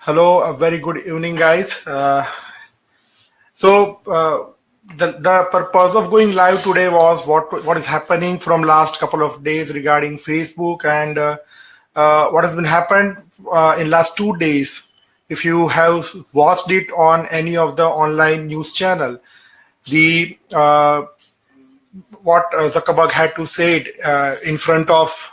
Hello, a very good evening, guys. The purpose of going live today was what is happening from last couple of days regarding Facebook and what has been happened in last 2 days. If you have watched it on any of the online news channel, the what Zuckerberg had to say it, in front of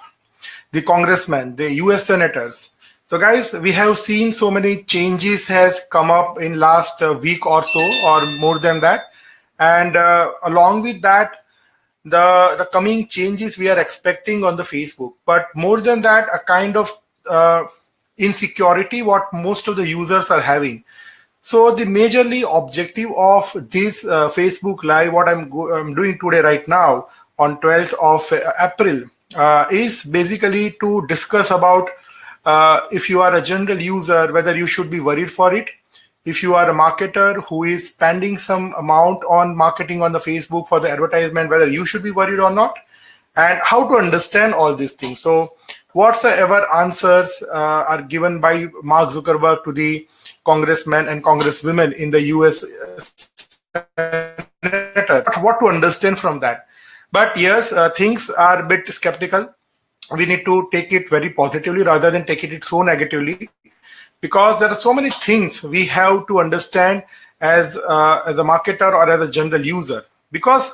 the congressmen, the US senators. So guys, we have seen so many changes has come up in last week or so, or more than that. And along with that, the coming changes we are expecting on the Facebook. But more than that, a kind of insecurity what most of the users are having. So the majorly objective of this Facebook Live, what I'm doing today right now on 12th of April, is basically to discuss about if you are a general user, whether you should be worried for it. If you are a marketer who is spending some amount on marketing on the Facebook for the advertisement, whether you should be worried or not, and how to understand all these things. So whatsoever answers are given by Mark Zuckerberg to the congressmen and congresswomen in the US what to understand from that. But yes, things are a bit skeptical. We need to take it very positively rather than taking it so negatively, because there are so many things we have to understand as a marketer or as a general user. Because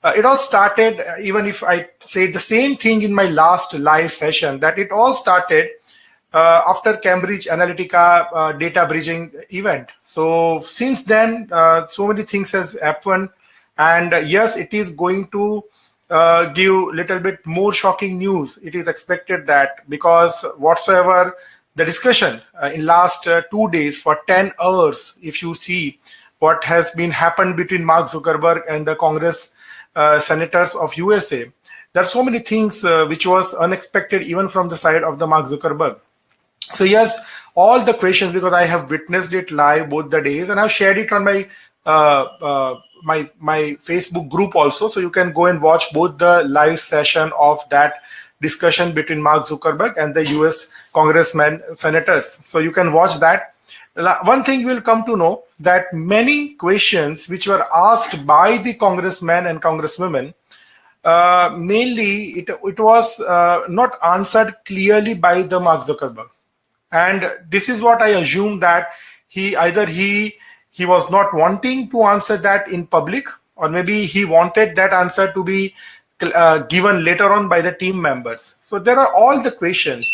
it all started, even if I say the same thing in my last live session, that it all started after Cambridge Analytica data breaching event. So since then, so many things has happened, and yes, it is going to give little bit more shocking news. It is expected that, because whatsoever the discussion in last 2 days for 10 hours, if you see what has been happened between Mark Zuckerberg and the Congress senators of USA, there are so many things which was unexpected even from the side of the Mark Zuckerberg. So yes, all the questions, because I have witnessed it live both the days, and I've shared it on my my Facebook group also. So you can go and watch both the live session of that discussion between Mark Zuckerberg and the US congressmen, senators. So you can watch that. One thing you will come to know, that many questions which were asked by the congressmen and congresswomen, mainly it was not answered clearly by the Mark Zuckerberg. And this is what I assume, that he was not wanting to answer that in public, or maybe he wanted that answer to be given later on by the team members. So there are all the questions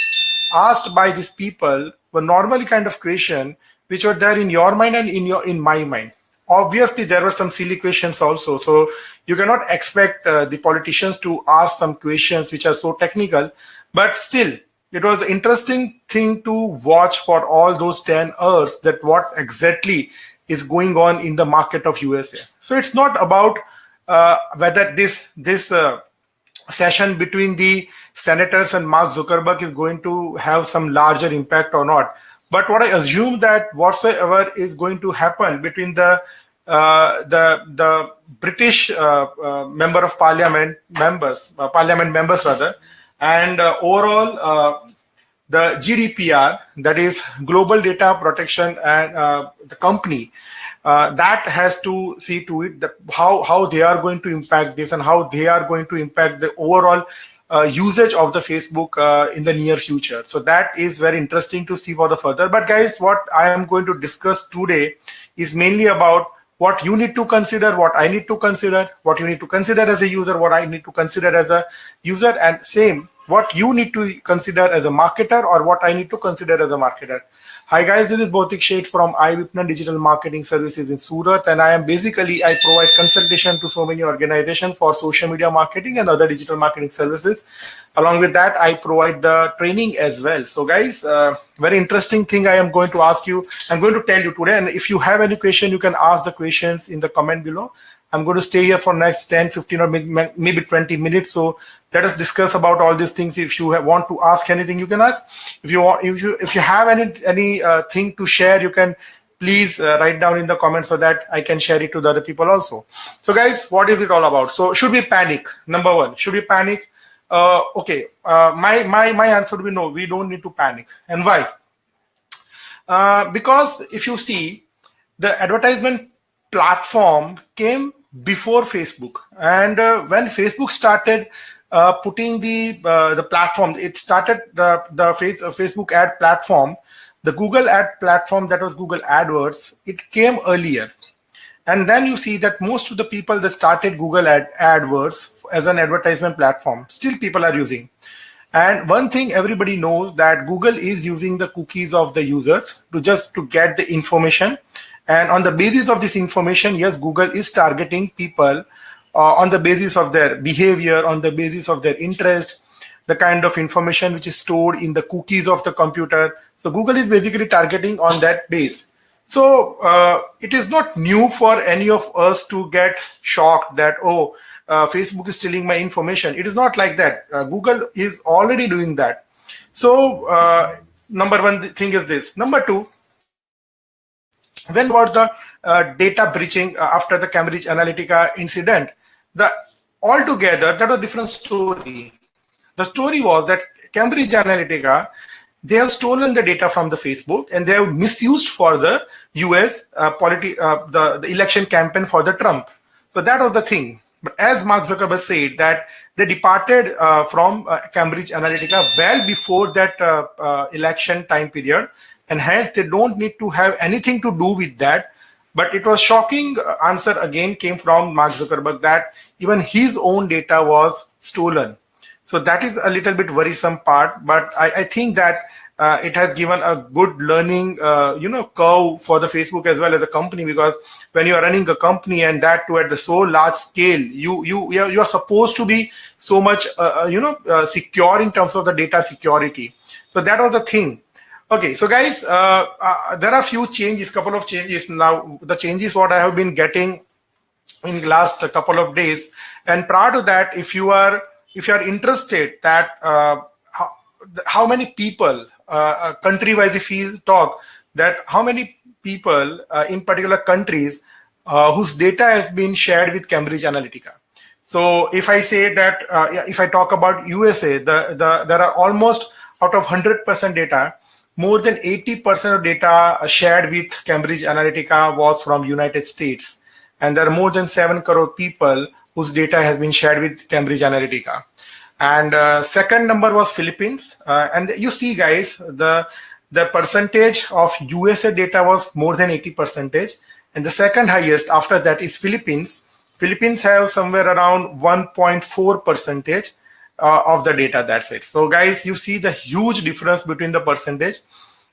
asked by these people were normally kind of question which were there in your mind and in my mind. Obviously, there were some silly questions also. So you cannot expect the politicians to ask some questions which are so technical, but still, it was an interesting thing to watch for all those 10 hours, that what exactly is going on in the market of USA. So it's not about whether this session between the senators and Mark Zuckerberg is going to have some larger impact or not. But what I assume, that whatsoever is going to happen between the British member of parliament members rather, and overall the GDPR, that is Global Data Protection, and the company that has to see to it that how they are going to impact this, and how they are going to impact the overall usage of the Facebook in the near future. So that is very interesting to see for the further. But guys, what I am going to discuss today is mainly about what you need to consider, what I need to consider, what you need to consider as a user, what I need to consider as a user, and same, what you need to consider as a marketer, or what I need to consider as a marketer. Hi guys, this is Bhautik Sheth from iVipnan Digital Marketing Services in Surat, and I provide consultation to so many organizations for social media marketing and other digital marketing services. Along with that, I provide the training as well. So guys, very interesting thing I am going to ask you, I'm going to tell you today, and if you have any question, you can ask the questions in the comment below. I'm going to stay here for next 10, 15 or maybe 20 minutes. So let us discuss about all these things. If you want to ask anything, you can ask. If you have any thing to share, you can please write down in the comments so that I can share it to the other people also. So guys, what is it all about? So should we panic? Number one, should we panic? Okay, my answer would be no, we don't need to panic. And why? Because if you see, the advertisement platform came before Facebook, and when Facebook started putting the platform, it started the Facebook ad platform, the Google ad platform, that was Google AdWords. It came earlier, and then you see that most of the people that started Google AdWords as an advertisement platform, still people are using. And one thing everybody knows, that Google is using the cookies of the users to get the information. And on the basis of this information, yes, Google is targeting people on the basis of their behavior, on the basis of their interest, the kind of information which is stored in the cookies of the computer. So Google is basically targeting on that base. So it is not new for any of us to get shocked that, oh, Facebook is stealing my information. It is not like that. Google is already doing that. So number one thing is this. Number two, when about the data breaching after the Cambridge Analytica incident, altogether that was a different story. The story was that Cambridge Analytica, they have stolen the data from the Facebook, and they have misused for the US the election campaign for the Trump. So that was the thing. But as Mark Zuckerberg said, that they departed from Cambridge Analytica well before that election time period, and hence they don't need to have anything to do with that. But it was shocking answer again came from Mark Zuckerberg, that even his own data was stolen. So that is a little bit worrisome part, but I think that it has given a good learning, curve for the Facebook as well as a company, because when you are running a company, and that too at the so large scale, you are supposed to be so much, secure in terms of the data security. So that was the thing. Okay, so guys, there are few changes, couple of changes. Now the changes what I have been getting in last couple of days, and prior to that, if you are interested that how many people country-wise, if we talk, that how many people in particular countries whose data has been shared with Cambridge Analytica. So if I say that, if I talk about USA, there are almost out of 100% data, more than 80% of data shared with Cambridge Analytica was from United States. And there are more than 7 crore people whose data has been shared with Cambridge Analytica. And second number was Philippines. And you see, guys, the percentage of USA data was more than 80%. And the second highest after that is Philippines. Philippines have somewhere around 1.4% of the data, that's it. So guys, you see the huge difference between the percentage.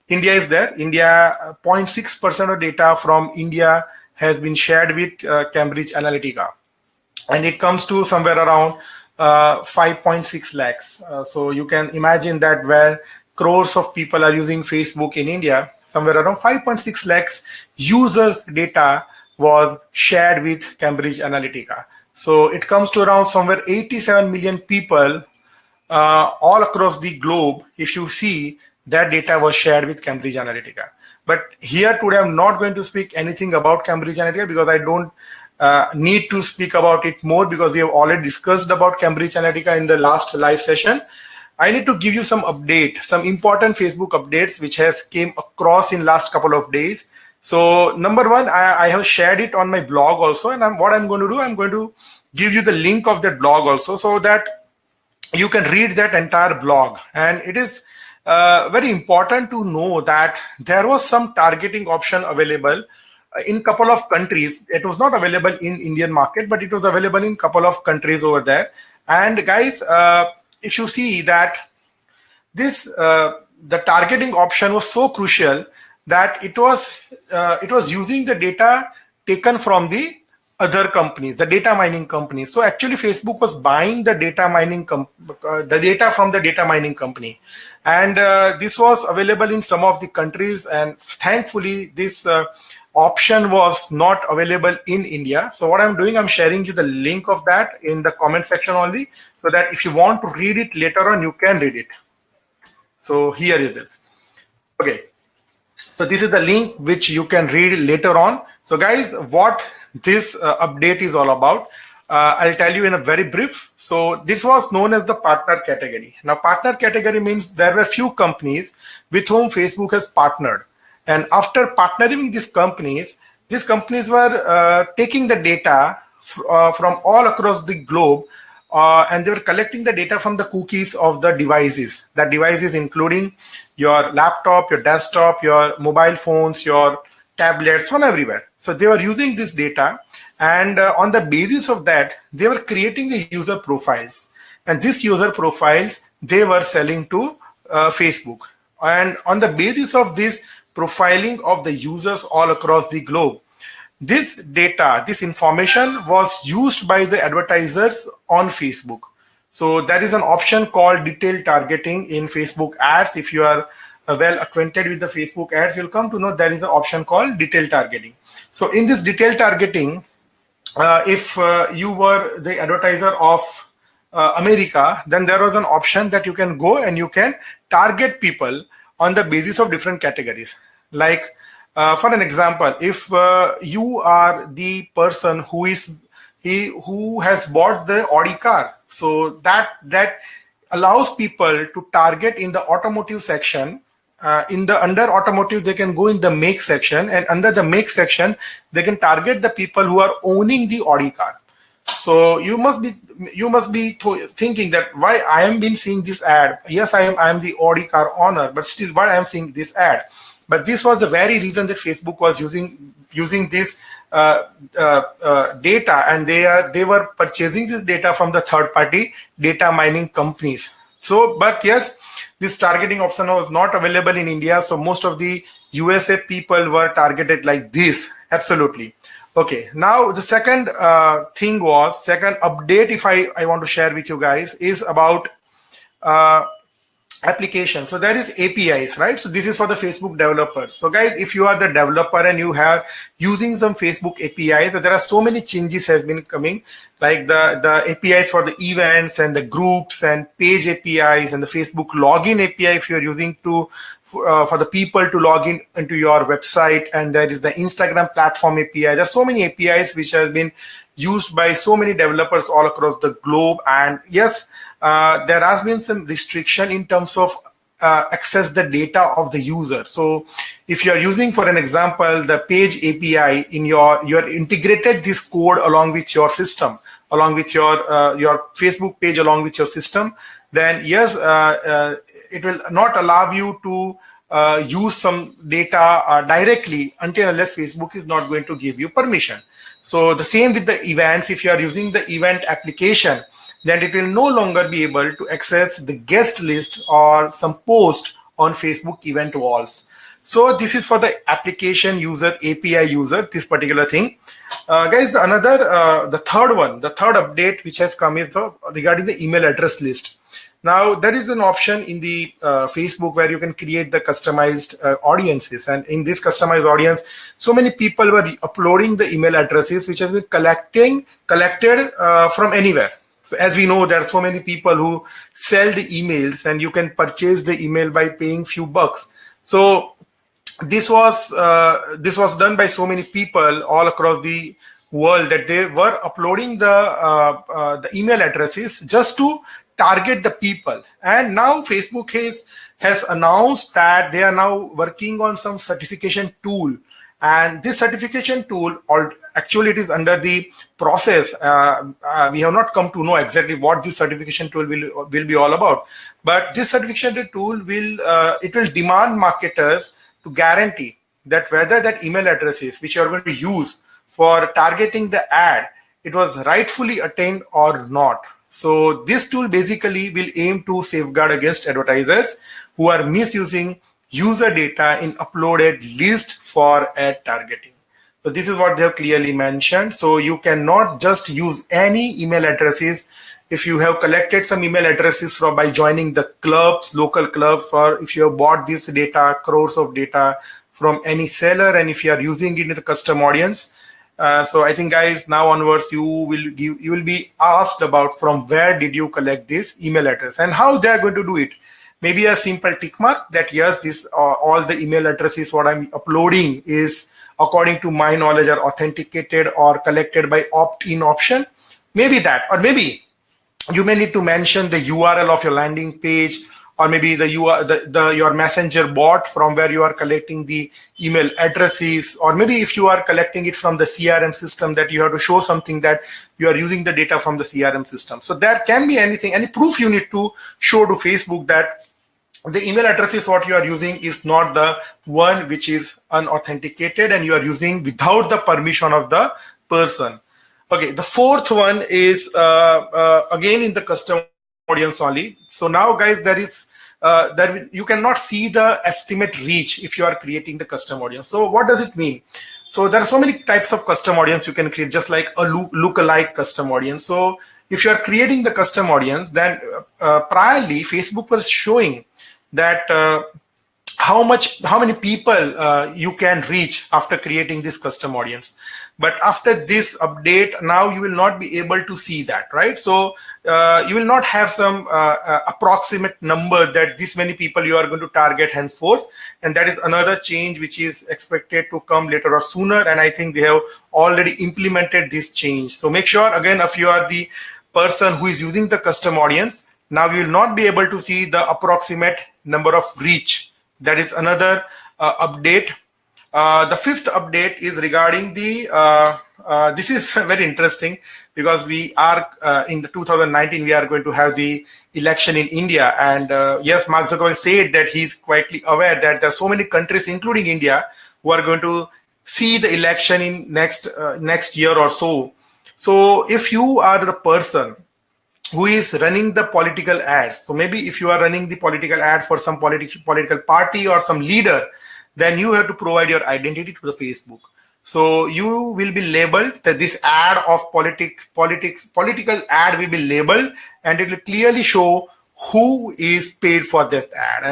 India is there. India, 0.6% of data from India has been shared with Cambridge Analytica. And it comes to somewhere around 5.6 lakhs. So you can imagine that where crores of people are using Facebook in India, somewhere around 5.6 lakhs users data was shared with Cambridge Analytica. So it comes to around somewhere 87 million people all across the globe. If you see, that data was shared with Cambridge Analytica. But here today, I'm not going to speak anything about Cambridge Analytica, because I don't need to speak about it more, because we have already discussed about Cambridge Analytica in the last live session. I need to give you some update, some important Facebook updates which has came across in last couple of days. So number one, I have shared it on my blog also, and what I'm going to do, I'm going to give you the link of that blog also, so that you can read that entire blog. And it is very important to know that there was some targeting option available in couple of countries. It was not available in Indian market, but it was available in couple of countries over there. And guys, if you see that this the targeting option was so crucial that it was using the data taken from the other companies, the data mining companies. So actually Facebook was buying the data mining the data from the data mining company, and this was available in some of the countries, and thankfully this option was not available in India. So what I'm doing, I'm sharing you the link of that in the comment section only, so that if you want to read it later on, you can read it. So here is it. Okay. So this is the link which you can read later on. So guys, what this update is all about, I'll tell you in a very brief. So this was known as the partner category. Now partner category means there were few companies with whom Facebook has partnered. And after partnering with these companies were taking the data from all across the globe, and they were collecting the data from the cookies of the devices. The devices including your laptop, your desktop, your mobile phones, your tablets, from everywhere. So they were using this data, and on the basis of that, they were creating the user profiles. And these user profiles, they were selling to Facebook. And on the basis of this profiling of the users all across the globe, this data, this information was used by the advertisers on Facebook. So there is an option called detailed targeting in Facebook ads. If you are well acquainted with the Facebook ads, you'll come to know there is an option called detailed targeting. So in this detailed targeting, if you were the advertiser of America, then there was an option that you can go and you can target people on the basis of different categories. Like, for an example, if you are the person who has bought the Audi car, so that allows people to target in the automotive section. Under automotive, they can go in the make section, and under the make section, they can target the people who are owning the Audi car. So you must be thinking that why I am been seeing this ad. Yes, I am the Audi car owner, but still, why I am seeing this ad? But this was the very reason that Facebook was using this data, and they were purchasing this data from the third-party data mining companies. So, but yes, this targeting option was not available in India. So most of the USA people were targeted like this. Absolutely. Okay. Now the second second update, if I want to share with you guys, is about application. So there is APIs, right? So this is for the Facebook developers. So guys, if you are the developer and you have using some Facebook APIs, so there are so many changes has been coming, like the APIs for the events and the groups and page APIs and the Facebook login API if you're using for the people to log in into your website, and there is the Instagram platform API. There are so many APIs which have been used by so many developers all across the globe. And yes, there has been some restriction in terms of access the data of the user. So if you're using, for an example, the page API in you're integrated this code along with your system, along with your Facebook page, along with your system, then yes, it will not allow you to use some data directly until unless Facebook is not going to give you permission. So the same with the events. If you are using the event application, then it will no longer be able to access the guest list or some post on Facebook event walls. So this is for the application user, API user, this particular thing. Guys, the third update which has come is regarding the email address list. Now, there is an option in the Facebook where you can create the customized audiences. And in this customized audience, so many people were uploading the email addresses which have been collected from anywhere. So as we know, there are so many people who sell the emails, and you can purchase the email by paying few bucks. So this was done by so many people all across the world that they were uploading the email addresses just to target the people. And now Facebook has announced that they are now working on some certification tool. And this certification tool, actually it is under the process. We have not come to know exactly what this certification tool will be all about. But this certification tool will demand marketers to guarantee that whether that email addresses which you are going to use for targeting the ad, it was rightfully attained or not. So this tool basically will aim to safeguard against advertisers who are misusing user data in uploaded list for ad targeting. So this is what they have clearly mentioned. So you cannot just use any email addresses. If you have collected some email addresses by joining the clubs, local clubs, or if you have bought this data, crores of data from any seller, and if you are using it in the custom audience, so I think, guys, now onwards you will be asked about from where did you collect this email address and how they are going to do it. Maybe a simple tick mark that yes, this all the email addresses what I'm uploading is according to my knowledge are authenticated or collected by opt-in option. Maybe that, or maybe you may need to mention the URL of your landing page or maybe your messenger bot from where you are collecting the email addresses, or maybe if you are collecting it from the CRM system, that you have to show something that you are using the data from the CRM system. So there can be anything, any proof you need to show to Facebook that the email address is what you are using is not the one which is unauthenticated and you are using without the permission of the person. Okay, the fourth one is again in the custom audience only. So now, guys, you cannot see the estimate reach if you are creating the custom audience. So what does it mean? So there are so many types of custom audience you can create, just like a lookalike custom audience. So if you are creating the custom audience, then priorly Facebook was showing that how many people you can reach after creating this custom audience. But after this update, now you will not be able to see that, right? So you will not have some approximate number that this many people you are going to target henceforth. And that is another change which is expected to come later or sooner. And I think they have already implemented this change. So make sure, again, if you are the person who is using the custom audience, now you will not be able to see the approximate number of reach. That is another update. The fifth update is regarding the, this is very interesting because we are in the 2019, we are going to have the election in India. And yes, Mark Zuckerberg said that he's quietly aware that there are so many countries, including India, who are going to see the election in next year or so. So if you are the person who is running the political ads, so maybe if you are running the political ad for some political party or some leader, then you have to provide your identity to the Facebook. So you will be labeled that this ad of political ad will be labeled, and it will clearly show who is paid for that ad.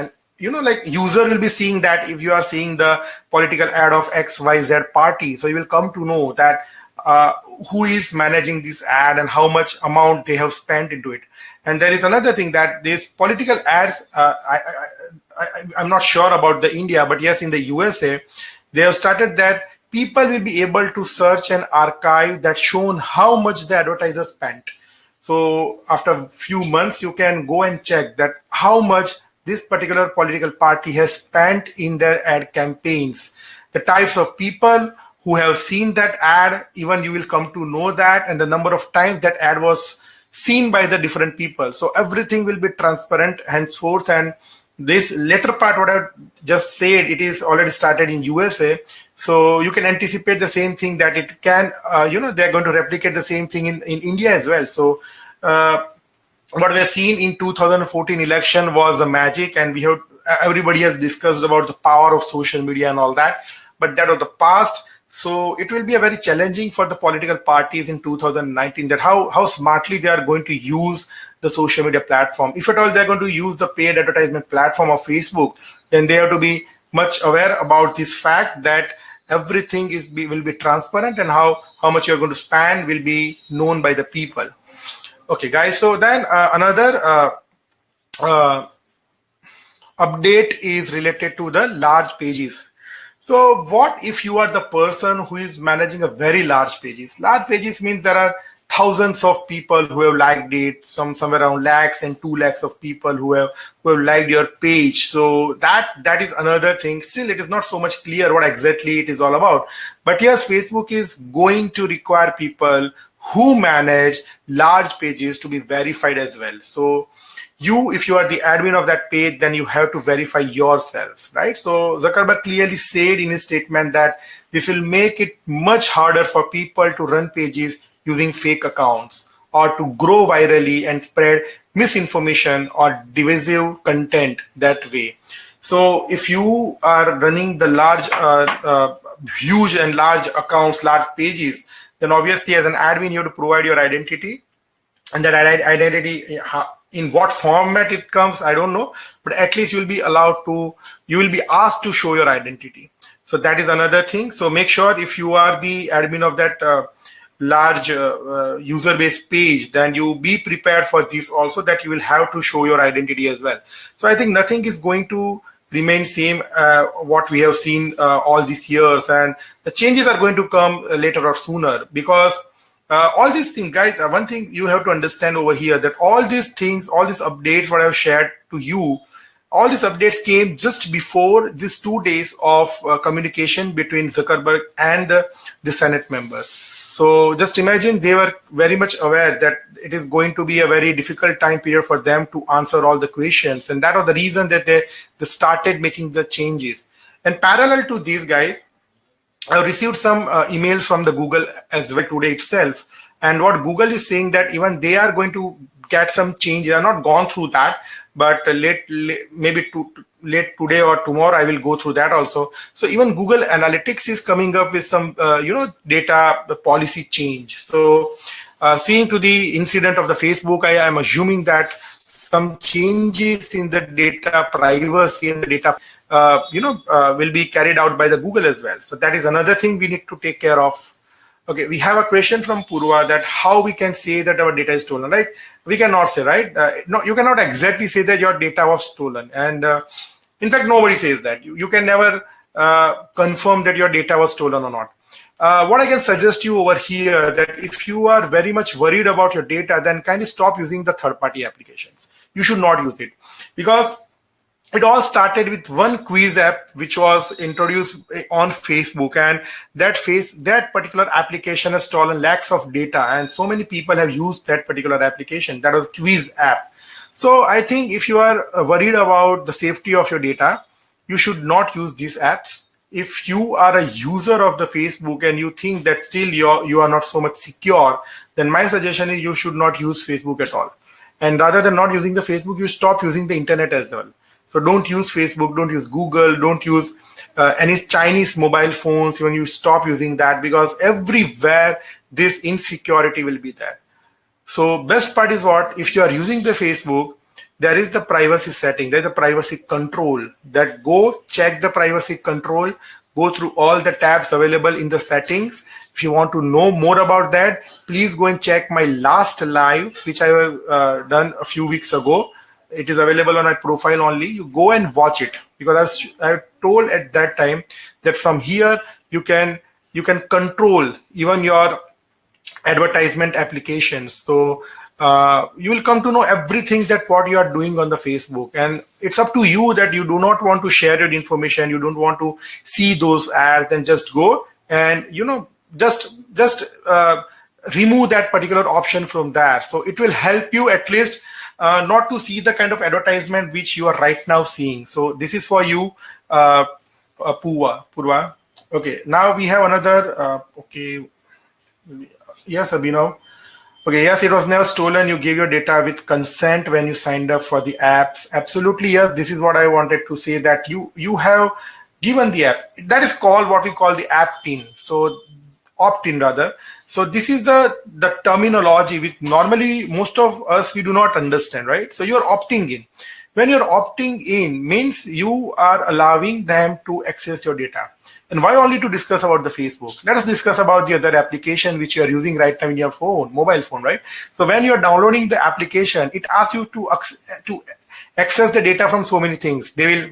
And like user will be seeing that if you are seeing the political ad of XYZ party, so you will come to know that who is managing this ad and how much amount they have spent into it. And there is another thing that these political ads, I'm not sure about the India, but yes, in the USA, they have started that people will be able to search an archive that shown how much the advertiser spent. So after a few months, you can go and check that how much this particular political party has spent in their ad campaigns, the types of people who have seen that ad, even you will come to know that, and the number of times that ad was seen by the different people. So everything will be transparent henceforth. And this later part, what I just said, it is already started in USA. So you can anticipate the same thing that it can, they're going to replicate the same thing in India as well. So what we have seen in 2014 election was a magic, and everybody has discussed about the power of social media and all that, but that was the past. So it will be a very challenging for the political parties in 2019 that how smartly they are going to use the social media platform. If at all they're going to use the paid advertisement platform of Facebook, then they have to be much aware about this fact that everything will be transparent, and how much you're going to spend will be known by the people. Okay, guys. So then another update is related to the large pages. So what if you are the person who is managing a very large pages? Large pages means there are thousands of people who have liked it, somewhere around lakhs and 2 lakhs of people who have liked your page. So that is another thing. Still, it is not so much clear what exactly it is all about. But yes, Facebook is going to require people who manage large pages to be verified as well. So if you are the admin of that page, then you have to verify yourself, right? So Zuckerberg clearly said in his statement that this will make it much harder for people to run pages using fake accounts, or to grow virally and spread misinformation or divisive content that way. So if you are running the large, huge and large accounts, large pages, then obviously as an admin, you have to provide your identity. And that identity, in what format it comes, I don't know, but at least you will be asked to show your identity. So that is another thing. So make sure if you are the admin of that large user-based page, then you be prepared for this also, that you will have to show your identity as well. So I think nothing is going to remain same what we have seen all these years, and the changes are going to come later or sooner, because all these things, guys, one thing you have to understand over here, that all these things, all these updates what I have shared to you, all these updates came just before these 2 days of communication between Zuckerberg and the Senate members. So just imagine they were very much aware that it is going to be a very difficult time period for them to answer all the questions. And that was the reason that they started making the changes. And parallel to these guys, I received some emails from the Google as well today itself. And what Google is saying that even they are going to get some changes. I have not gone through that, but maybe late today or tomorrow I will go through that also. So even Google Analytics is coming up with some data policy change. So seeing to the incident of the Facebook, I am assuming that some changes in the data privacy and the data will be carried out by the Google as well. So that is another thing we need to take care of. Okay, we have a question from Purva that how we can say that our data is stolen, right? We cannot say, right? No, you cannot exactly say that your data was stolen. And in fact, nobody says that. You can never confirm that your data was stolen or not. What I can suggest you over here that if you are very much worried about your data, then kindly stop using the third-party applications. You should not use it, because it all started with one quiz app which was introduced on Facebook, and that particular application has stolen lakhs of data, and so many people have used that particular application. That was quiz app. So I think if you are worried about the safety of your data, you should not use these apps. If you are a user of the Facebook and you think that still you are not so much secure, then my suggestion is you should not use Facebook at all. And rather than not using the Facebook, you stop using the internet as well. So don't use Facebook, don't use Google, don't use any Chinese mobile phones. When you stop using that, because everywhere this insecurity will be there. So best part is what, if you are using the Facebook, there is the privacy setting, there is the privacy control. That go check the privacy control, go through all the tabs available in the settings. If you want to know more about that, please go and check my last live, which I have done a few weeks ago. It is available on my profile only. You go and watch it, because I told at that time that from here you can control even your advertisement applications. So you will come to know everything that what you are doing on the Facebook, and it's up to you that you do not want to share your information, you don't want to see those ads, and just go and just remove that particular option from there. So it will help you at least not to see the kind of advertisement which you are right now seeing. So this is for you, Purva. Okay, now we have another. Okay, yes, Abhinav. Okay, yes, it was never stolen. You gave your data with consent when you signed up for the apps. Absolutely, yes. This is what I wanted to say, that you have given the app. That is called what we call the opt-in. So opt-in rather. So this is the terminology which normally most of us, we do not understand, right? So you're opting in. When you're opting in means you are allowing them to access your data. And why only to discuss about the Facebook? Let us discuss about the other application which you are using right now in your phone, mobile phone, right? So when you're downloading the application, it asks you to access the data from so many things. They will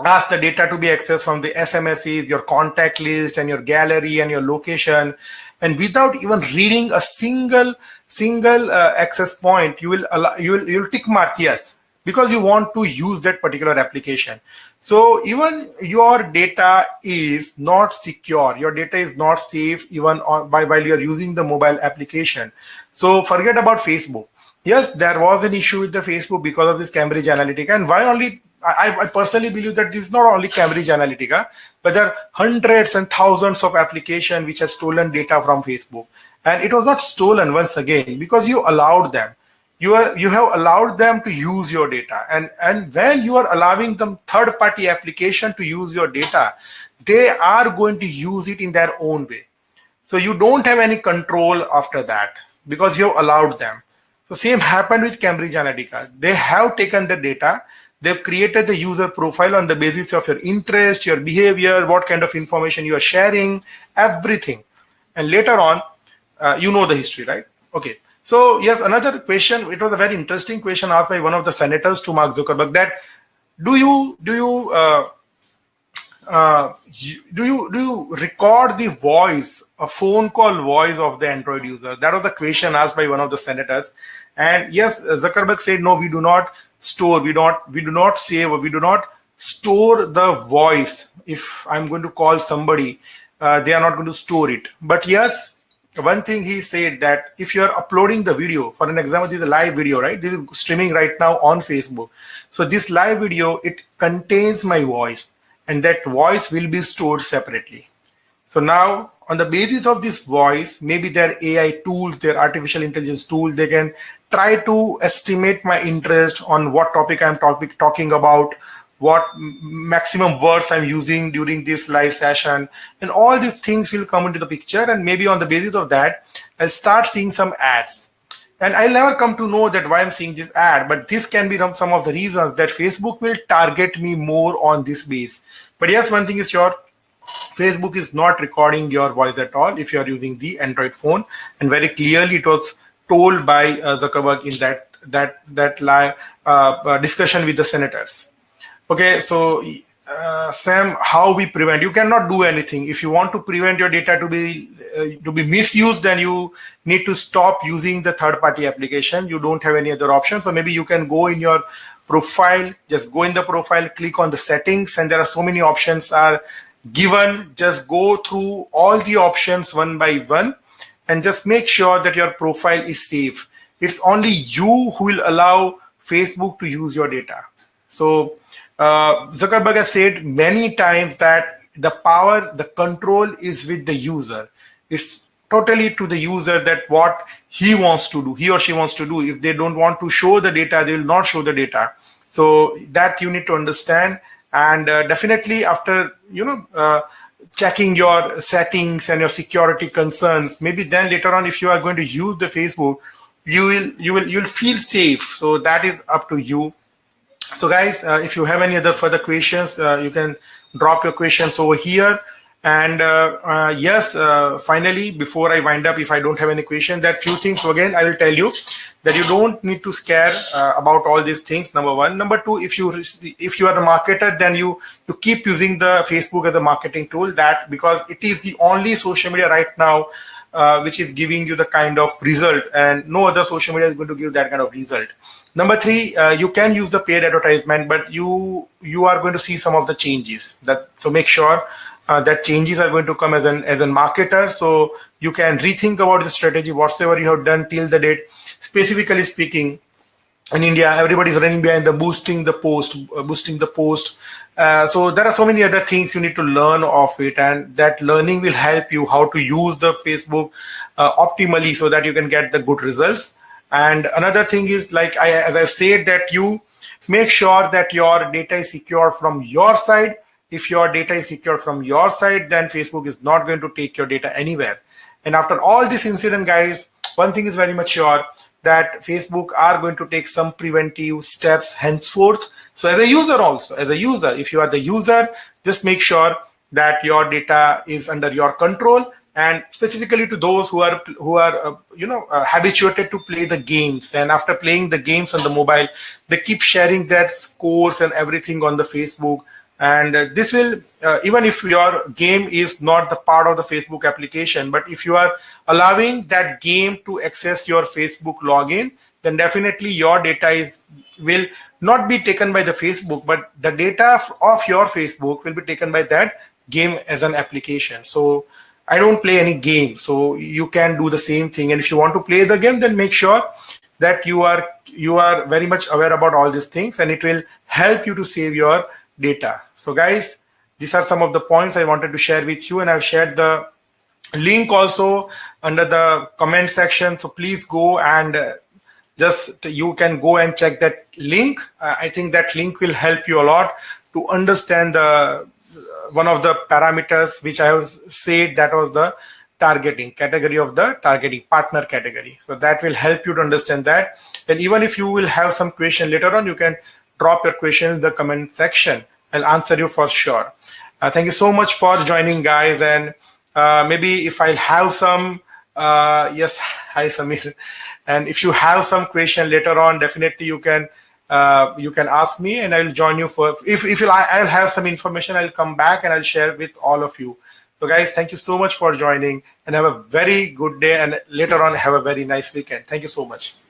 ask the data to be accessed from the SMSs, your contact list, and your gallery and your location. And without even reading a single access point, you will tick mark yes, because you want to use that particular application. So even your data is not secure, your data is not safe even while you are using the mobile application. So forget about Facebook. Yes, there was an issue with the Facebook because of this Cambridge Analytica, and why only I personally believe that this is not only Cambridge Analytica, but there are hundreds and thousands of applications which have stolen data from Facebook. And it was not stolen once again because you allowed them. You have allowed them to use your data. And when you are allowing them third-party application to use your data, they are going to use it in their own way. So you don't have any control after that because you have allowed them. So same happened with Cambridge Analytica. They have taken the data. They've created the user profile on the basis of your interest, your behavior, what kind of information you are sharing, everything. And later on, you know the history, right? Okay. So yes, another question. It was a very interesting question asked by one of the senators to Mark Zuckerberg. That do you record the voice, a phone call voice of the Android user? That was the question asked by one of the senators. And yes, Zuckerberg said no, we do not store, we do not save, or we do not store the voice. If I'm going to call somebody, they are not going to store it. But yes, one thing he said, that if you're uploading the video, for an example, this is a live video, right? This is streaming right now on Facebook. So this live video, it contains my voice, and that voice will be stored separately. So now, on the basis of this voice, maybe their AI tools, their artificial intelligence tools, they can try to estimate my interest on what topic I'm talking about, what maximum words I'm using during this live session, and all these things will come into the picture. And maybe on the basis of that, I'll start seeing some ads. And I'll never come to know that why I'm seeing this ad, but this can be some of the reasons that Facebook will target me more on this base. But yes, one thing is sure, Facebook is not recording your voice at all if you are using the Android phone, and very clearly it was told by Zuckerberg in that live discussion with the senators. Okay, so Sam, how we prevent? You cannot do anything. If you want to prevent your data to be misused, then you need to stop using the third-party application. You don't have any other option. So maybe you can go in your profile, just go in the profile, click on the settings, and there are so many options are given. Just go through all the options one by one, and just make sure that your profile is safe. It's only you who will allow Facebook to use your data. So Zuckerberg has said many times that the power, the control is with the user. It's totally to the user that what he wants to do, he or she wants to do. If they don't want to show the data, they will not show the data. So that you need to understand. And definitely after, checking your settings and your security concerns, maybe then later on, if you are going to use the Facebook, you'll feel safe. So that is up to you. So guys, if you have any other further questions, you can drop your questions over here. And yes, finally, before I wind up, if I don't have any question, that few things. So again, I will tell you that you don't need to scare about all these things. Number one. Number two, if you are a marketer, then you keep using the Facebook as a marketing tool, that because it is the only social media right now which is giving you the kind of result, and no other social media is going to give that kind of result. Number three, you can use the paid advertisement, but you are going to see some of the changes. So make sure that changes are going to come as a marketer. So you can rethink about the strategy, whatsoever you have done till the date. Specifically speaking, in India, everybody is running behind the boosting the post. So there are so many other things you need to learn of it, and that learning will help you how to use the Facebook optimally so that you can get the good results. And another thing is, as I've said, that you make sure that your data is secure from your side. If your data is secure from your side, then Facebook is not going to take your data anywhere. And after all this incident, guys, one thing is very much sure, that Facebook are going to take some preventive steps henceforth. So as a user also, if you are the user, just make sure that your data is under your control. And specifically to those who are habituated to play the games, and after playing the games on the mobile, they keep sharing their scores and everything on the Facebook. And this will, even if your game is not the part of the Facebook application, but if you are allowing that game to access your Facebook login, then definitely your data will not be taken by the Facebook, but the data of your Facebook will be taken by that game as an application. So I don't play any game, so you can do the same thing. And if you want to play the game, then make sure that you are very much aware about all these things, and it will help you to save your data. So guys, these are some of the points I wanted to share with you, and I've shared the link also under the comment section. So please go and you can go and check that link. I think that link will help you a lot to understand one of the parameters which I have said, that was the targeting category of the targeting partner category. So that will help you to understand that. And even if you will have some question later on, you can drop your questions in the comment section. I'll answer you for sure. Thank you so much for joining, guys. And maybe if I'll have some, yes, hi Samir. And if you have some question later on, definitely you can ask me, and I will join you for. If I'll have some information, I'll come back and I'll share with all of you. So guys, thank you so much for joining, and have a very good day. And later on, have a very nice weekend. Thank you so much.